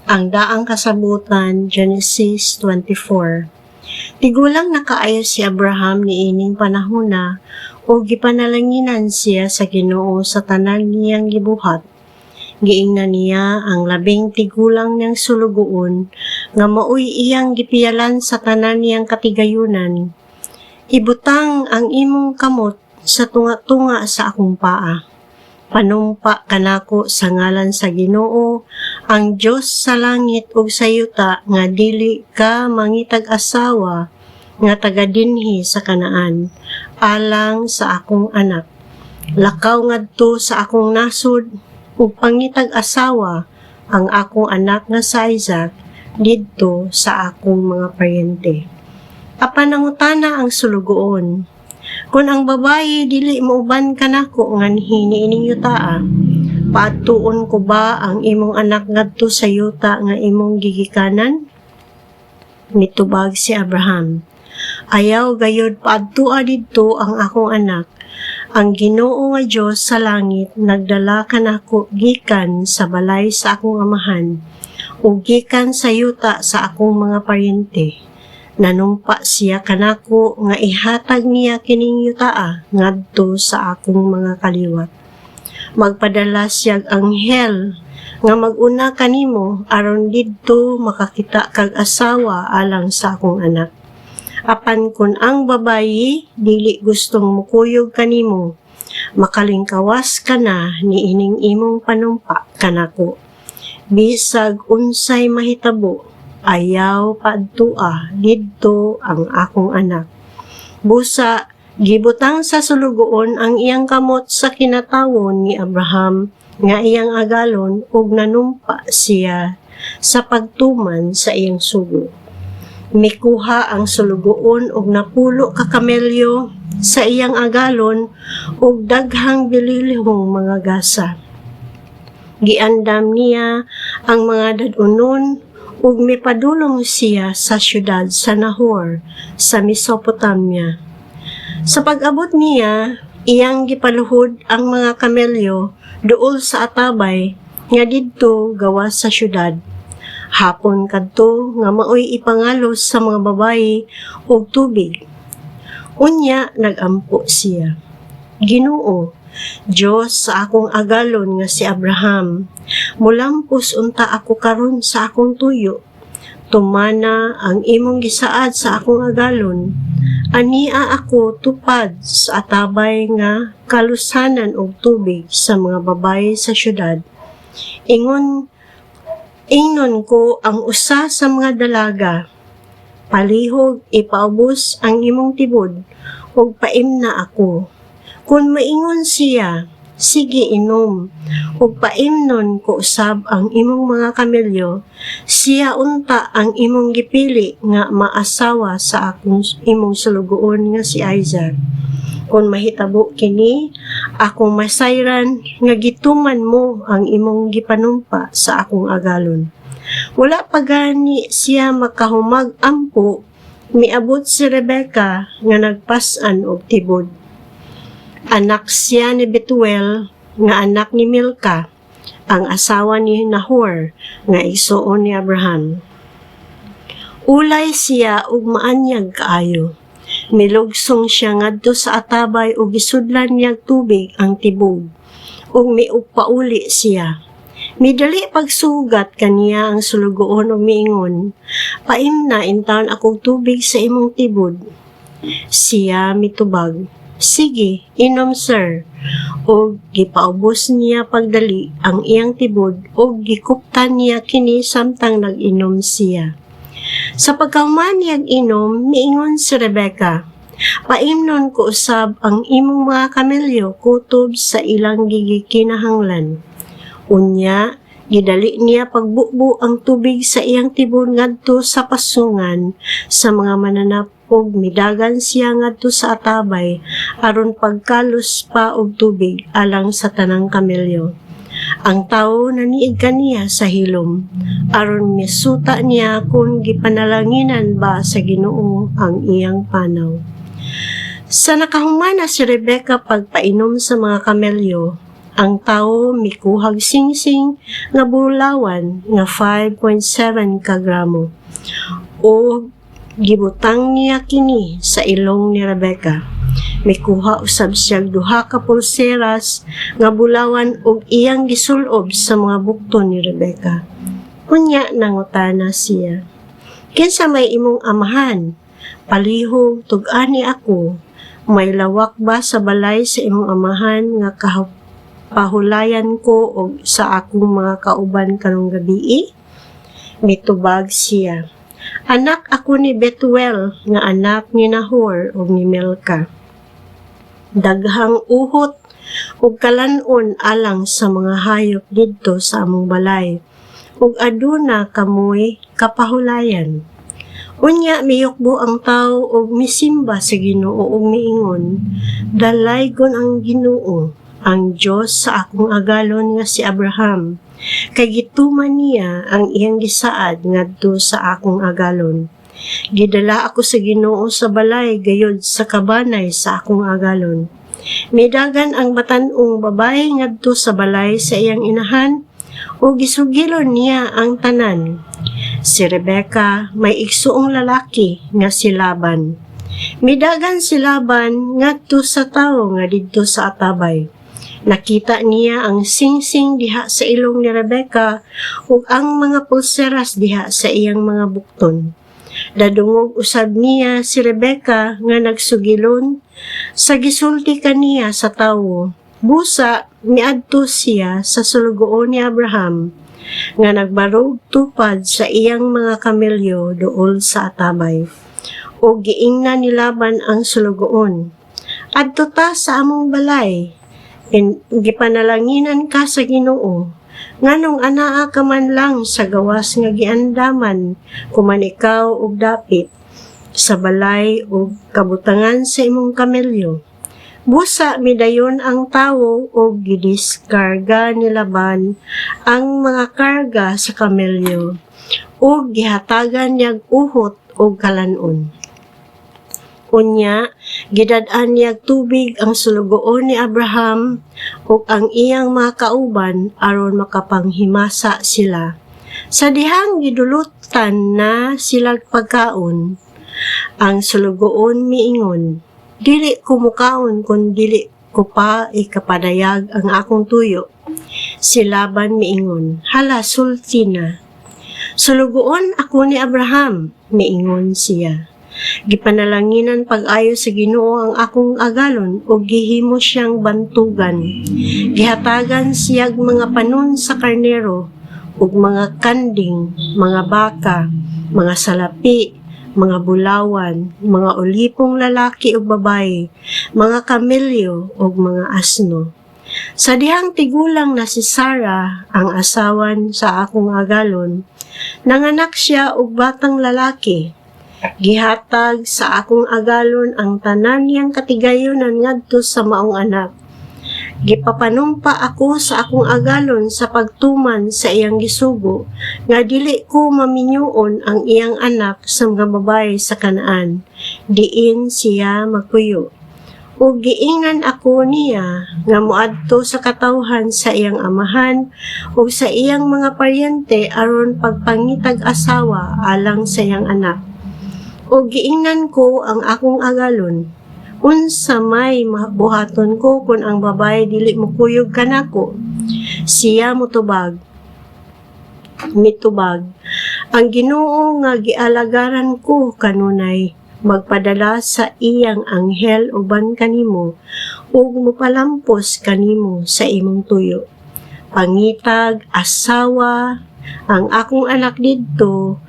Ang daang kasabutan, Genesis 24. Tigulang nakaayo si Abraham ni ining panahona o gipanalanginan siya sa Ginoo sa tanan niyang gibuhat. Giingnan niya ang 11 tigulang niyang sulugoon nga maoy iyang gipiyalan sa tanan niyang katigayunan. Ibutang ang imong kamot sa tunga-tunga sa akong paa. Panumpa kanako sa ngalan sa Ginoo, ang Diyos sa langit ug sa yuta nga dili ka mangitag-asawa nga taga-dinhi sa Kanaan, alang sa akong anak. Lakaw ngadto sa akong nasod ug pangitag-asawa ang akong anak nga sa Isaac didto sa akong mga paryente. Apan nangutana ang sulugoon, kung ang babayi dili mauban kanako nganhi niining yutaa, paadtuon ko ba ang imong anak ngadto sa yuta nga imong gigikanan? Mitubag si Abraham, ayaw gayud paadtua didto ang akong anak. Ang Ginoo nga Dios sa langit nagdala kanako gikan sa balay sa akong amahan ug gikan sa yuta sa akong mga paryente. Nanumpa siya kanako nga ihatag niya kining yutaa ngadto sa akong mga kaliwat. Magpadala siyag anghel nga maguna kanimo aron didto makakita kag asawa alang sa akong anak. Apan kun ang babayi dili gustong mukuyog kanimo, makalingkawas ka na ni ining imong panumpa kanako. Bisag unsay mahitabo, ayaw paadtua didto ang akong anak. Busa, gibutang sa sulugoon ang iyang kamot sa kinatawon ni Abraham nga iyang agalon ug nanumpa siya sa pagtuman sa iyang sugo. Mikuha ang sulugoon ug napulo ka kamelyo sa iyang agalon ug daghang bililhong mga gasa. Giandam niya ang mga dadunon ug mipadulong siya sa syudad sa Nahor sa Mesopotamia. Sa pag-abot niya, iyang gipaluhod ang mga kamelyo duol sa atabay nga didto gawas sa syudad. Hapon kadto nga maoy ipangalos sa mga babayi og tubig. Unya nagampo siya, Ginoo, Diyos sa akong agalon nga si Abraham, mulampos unta ako karon sa akong tuyo. Tumana ang imong gisaad sa akong agalon. Ania ako tupad sa atabay nga kalusanan og tubig sa mga babaye sa syudad. Ingnon ko ang usa sa mga dalaga. Palihog ipaubos ang imong tibod ug paimna ako. Kung maingon siya, sige inom, ug paimnon ko usab ang imong mga kamelyo, siya unta ang imong gipili nga maasawa sa akong imong sulugoon nga si Isaac. Kung mahitabo kini, akong masayran nga gituman mo ang imong gipanumpa sa akong agalon. Wala pa gani siya makahumag-ampo, miabot si Rebecca nga nagpas-an og tibod. Anak siya ni Betuel nga anak ni Milka, ang asawa ni Nahor nga igsuon ni Abraham. Ulay siya ug maanyag kaayo. Milugsong siya ngadto sa atabay ug gisudlan niyag tubig ang tibog, ug miupauli siya. Midali pagsugat kaniya ang sulugoon ug miingon, paimna intaon akong tubig sa imong tibod. Siya mitubag, sige, inom sir. O gipaubos niya pagdali ang iyang tibod o gikuptan niya kini samtang nag-inom siya. Sa pagkahuman niyag inom, miingon si Rebecca, paimnon ko usab ang imong mga kamelyo kutob sa ilang gigikinahanglan. Unya, gidali niya pagbubo ang tubig sa iyang tibod ngadto sa pasungan sa mga mananap ug midagan siya ngadto sa atabay aron pagkalos pa og tubig alang sa tanang kamelyo. Ang tawo naniig kaniya sa hilom aron misuta niya kung gipanalanginan ba sa Ginoo ang iyang panaw. Sa nakahumana si Rebecca pagpainom sa mga kamelyo, Ang tawo mikuhag singsing nga bulawan nga 5.7 kagramo. O gibutang niya kini sa ilong ni Rebecca. Mikuha usab siya duha ka pulseras nga bulawan ug iyang gisulob sa mga bukton ni Rebecca. Unya nangutana siya, "Kinsa may imong amahan? Palihog tug-ani ako. May lawak ba sa balay sa imong amahan nga pahulayan ko og sa akong mga kauban karong gabii?" Mitubag siya, "Anak ako ni Betuel nga anak ni Nahor ug ni Milka. Daghang uhot ug kalan-on alang sa mga hayop didto sa among balay, ug aduna kamoy kapahulayan." Unya miyukbo ang tawo ug misimba sa Ginoo ug miingon, "Dalaygon ang Ginoo, ang Dios sa akong agalon nga si Abraham, kay gituman niya ang iyang gisaad ngadto sa akong agalon. Gidala ako sa Ginoo sa balay gayod sa kabanay sa akong agalon. Midagan ang batan-ong babae ngadto sa balay sa iyang inahan, o gisugilon niya ang tanan. Si Rebecca may igsuong lalaki nga si Laban. Midagan si Laban ngadto sa tawo nga didto sa atabay. Nakita niya ang singsing diha sa ilong ni Rebecca ug ang mga pulseras diha sa iyang mga bukton. Dadungog usab niya si Rebecca nga nagsugilon sa gisulti kaniya sa tawo. Busa miadto siya sa sulugoon ni Abraham nga nagbarog tupad sa iyang mga kamelyo duol sa atabay. O giingnan ni Laban ang sulugoon, "Adto ta sa among balay. Gipanalanginan ka sa Ginoo. Nganong anaa ka man lang sa gawas nga giandaman kuman ikaw og dapit sa balay ug kabutangan sa imong kamelyo." Busa midayon ang tawo ug gidiskarga ni Laban ang mga karga sa kamelyo ug gihatagan niyag uhot ug kalan-on. Unya, gidad-an niyag tubig ang sulugoon ni Abraham ug ang iyang mga kauban aron makapanghimasa sila. Sa dihang gidulutan na silag pagkaon, ang sulugoon miingon, "Dili ko mukaon kung dili ko pa ikapadayag ang akong tuyo." Si Laban miingon, "Hala, sulti na." "Sulugoon ako ni Abraham," miingon siya. "Gipanalanginan pag-ayo sa Ginoo ang akong agalon ug gihimo siyang bantugan. Gihatagan siyag mga panon sa karnero ug mga kanding, mga baka, mga salapi, mga bulawan, mga ulipong lalaki ug babae, mga kamelyo ug mga asno. Sa dihang tigulang na si Sarah, ang asawan sa akong agalon, nanganak siya og batang lalaki. Gihatag sa akong agalon ang tanan niyang katigayonan ngadto sa maong anak. Gipapanumpa ako sa akong agalon sa pagtuman sa iyang gisugo, nga dili ko maminyuon ang iyang anak sa mga babae sa Kanaan, diin siya magpuyo. O giingnan ako niya nga moadto sa katawhan sa iyang amahan o sa iyang mga paryente aron pagpangitag asawa alang sa iyang anak. O giingnan ko ang akong agalon, unsa may mabuhaton ko kung ang babae dili mukuyog kanako?" Siya mitubag, "Ang Ginoo nga gialagaran ko kanunay magpadala sa iyang anghel uban kanimo ug mopalampos kanimo sa imong tuyo. Pangitag asawa ang akong anak didto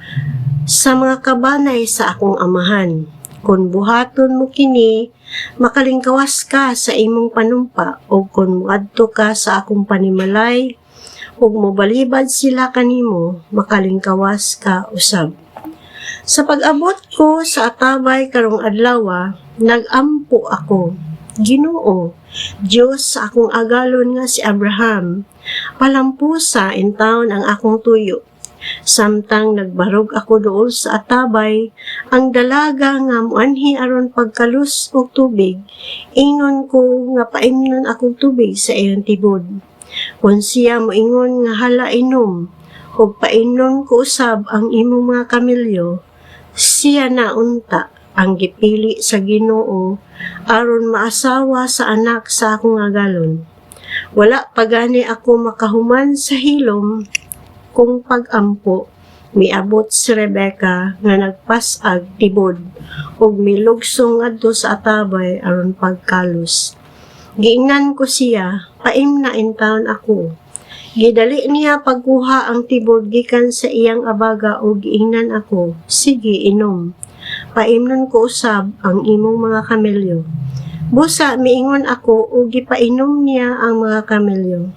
sa mga kabanay sa akong amahan. Kung buhaton mo kini, makalingkawas ka sa imong panumpa, o kung muadto ka sa akong panimalay, ug mobalibad sila kanimo, makalingkawas ka usab. Sa pag-abot ko sa atabay karong adlaw, nag-ampo ako. Ginoo, Dios sa akong agalon nga si Abraham, palampusa in taon ang akong tuyo. Samtang nagbarog ako dool sa atabay, ang dalaga nga muanhi aron pagkalus og tubig, ingon ko nga paimnon akong tubig sa iyang tibod. Kung siya moingon nga hala inom, ug painom ko usab ang imong mga kamilyo, siya na unta ang gipili sa Ginoo aron maasawa sa anak sa akong agalon. Wala pa gani ako makahuman sa hilom kung pag-ampo, miabot si Rebecca nga nagpasag tibod ug milugsong adto sa atabay aron pagkalos. Giingnan ko siya, paimna in taon ako. Gidali niya pagkuha ang tibod gikan sa iyang abaga ug giingnan ako, sige inom. Paimnon ko usab ang imong mga kamelyo. Busa miingon ako ug gipainom niya ang mga kamelyo.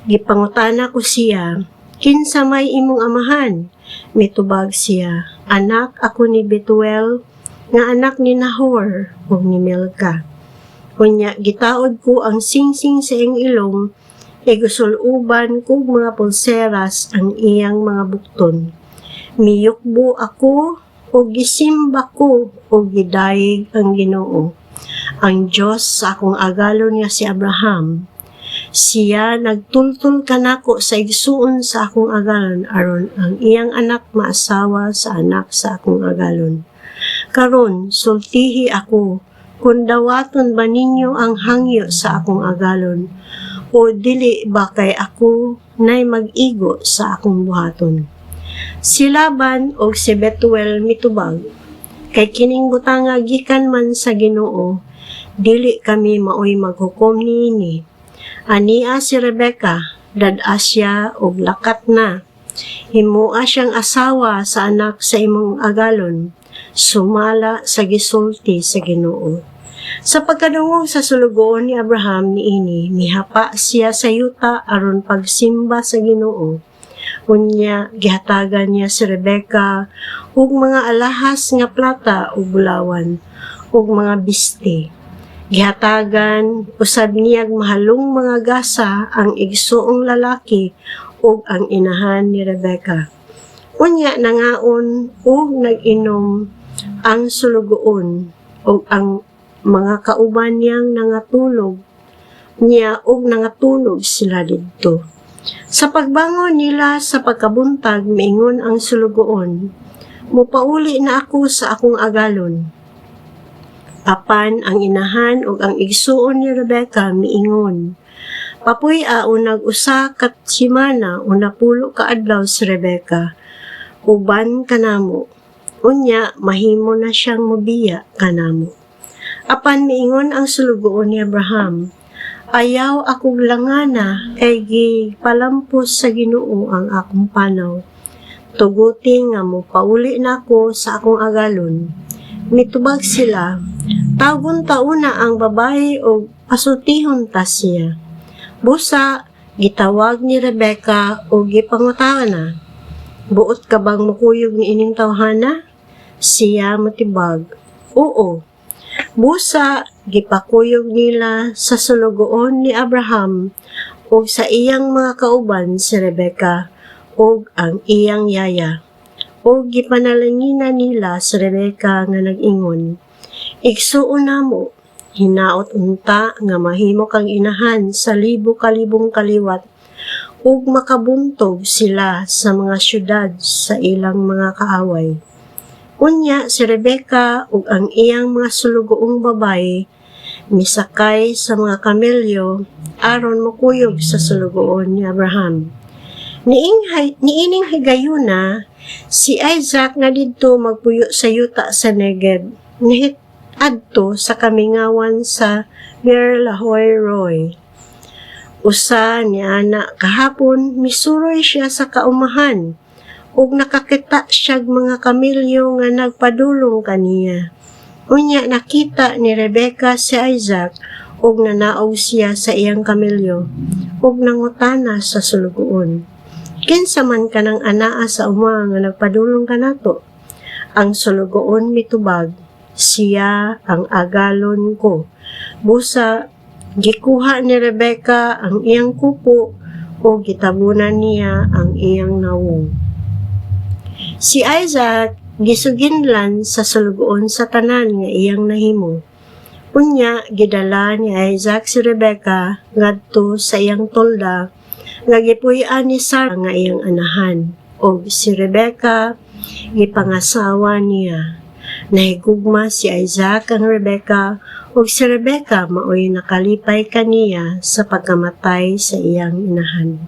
Gipangutana ko siya, kinsa may imong amahan? Mitubag siya, anak ako ni Betuel, nga anak ni Nahor ug ni Milka. Kunya gitaod ko ang singsing sa iyang ilong, igusuluban kog mga pulseras ang iyang mga bukton. Miyukbo ako o gisimba ko o gidayeg ang Ginoo, ang Diyos sa akong agalon nga si Abraham. Siya nagtultul kanako sa igsuon sa akong agalon aron ang iyang anak maasawa sa anak sa akong agalon. Karon sultihi ako, kung dawaton ba ninyo ang hangyo sa akong agalon, o dili ba kay ako nay mag-igo sa akong buhaton. Si Laban o si Betuel mitubag, kay kining butanga gikan man sa Ginoo, dili kami maoy maghukom niini. Ania si Rebecca, dad-a siya og lakat na. Himua siyang asawa sa anak sa imong agalon, sumala sa gisulti sa Ginoo. Sa pagkadungog sa sulugoon ni Abraham niini, mihapa siya sa yuta aron pagsimba sa Ginoo. Unya gihatagan niya si Rebecca ug mga alahas nga plata ug bulawan ug mga biste. Gihatagan usab niyag mahalong mga gasa ang igsuong lalaki ug ang inahan ni Rebecca. Unya nangaon ug nag-inom ang sulugoon ug ang mga kauban niyang nangatulog niya ug nangatulog sila didto. Sa pagbangon nila sa pagkabuntag, miingon ang sulugoon, mupauli na ako sa akong agalon. Apan ang inahan ug ang igsuon ni Rebecca miingon, papuy-a unag usa kat simana o napulo ka adlaw si Rebecca, uban kanamo. Unya mahimo na siyang mobiya kanamo. Apan miingon ang sulugoon ni Abraham, ayaw akong langana kay gipalampos sa Ginoo ang akong panaw. Tuguti nga mo pauli na ako sa akong agalon. Mitubag sila, tawgon tauna ang babae o pasutihon ta siya. Busa, gitawag ni Rebecca o gipangutana, buot ka bang mukuyog ni ining tawhana? Siya matibag, oo. Busa, gipakuyog nila sa sulugoon ni Abraham ug sa iyang mga kauban si Rebecca ug ang iyang yaya. Ug gipanalangina nila si Rebecca nga nag-ingon, igsuon namo, hinaot unta nga mahimo kang inahan sa libo-kalibong kaliwat ug makabuntog sila sa mga syudad sa ilang mga kaaway. Unya si Rebecca ug ang iyang mga sulugoong babae misakay sa mga kamelyo aron mukuyog sa sulugoon ni Abraham. Niining higayuna, si Isaac na didto magpuyo sa yuta sa Negev, nahit adto sa kamingawan sa Beer-lahai-roi. Usa ni ana kahapon misuroy siya sa kaumahan, ug nakakita siyag mga kamelyo nga nagpadulong kaniya. Unya nakita ni Rebecca si Isaac ug nanaog siya sa iyang kamelyo ug nangutana sa sulugoon, kinsa man kanang anaa sa uma nga nagpadulong kanato? Ang sulugoon mitubag, siya ang agalon ko. Busa, gikuha ni Rebecca ang iyang kupo o gitabunan niya ang iyang nawong. Si Isaac gisuginlan sa sulgoon sa tanan nga iyang nahimo. Unya gidala ni Isaac si Rebecca ngadto sa iyang tolda nga gipuy-an ni Sarah nga iyang anahan, og si Rebecca gipangasawa niya. Nahigugma si Isaac ang Rebecca ug si Rebecca maoy nakalipay kaniya sa pagkamatay sa iyang inahan.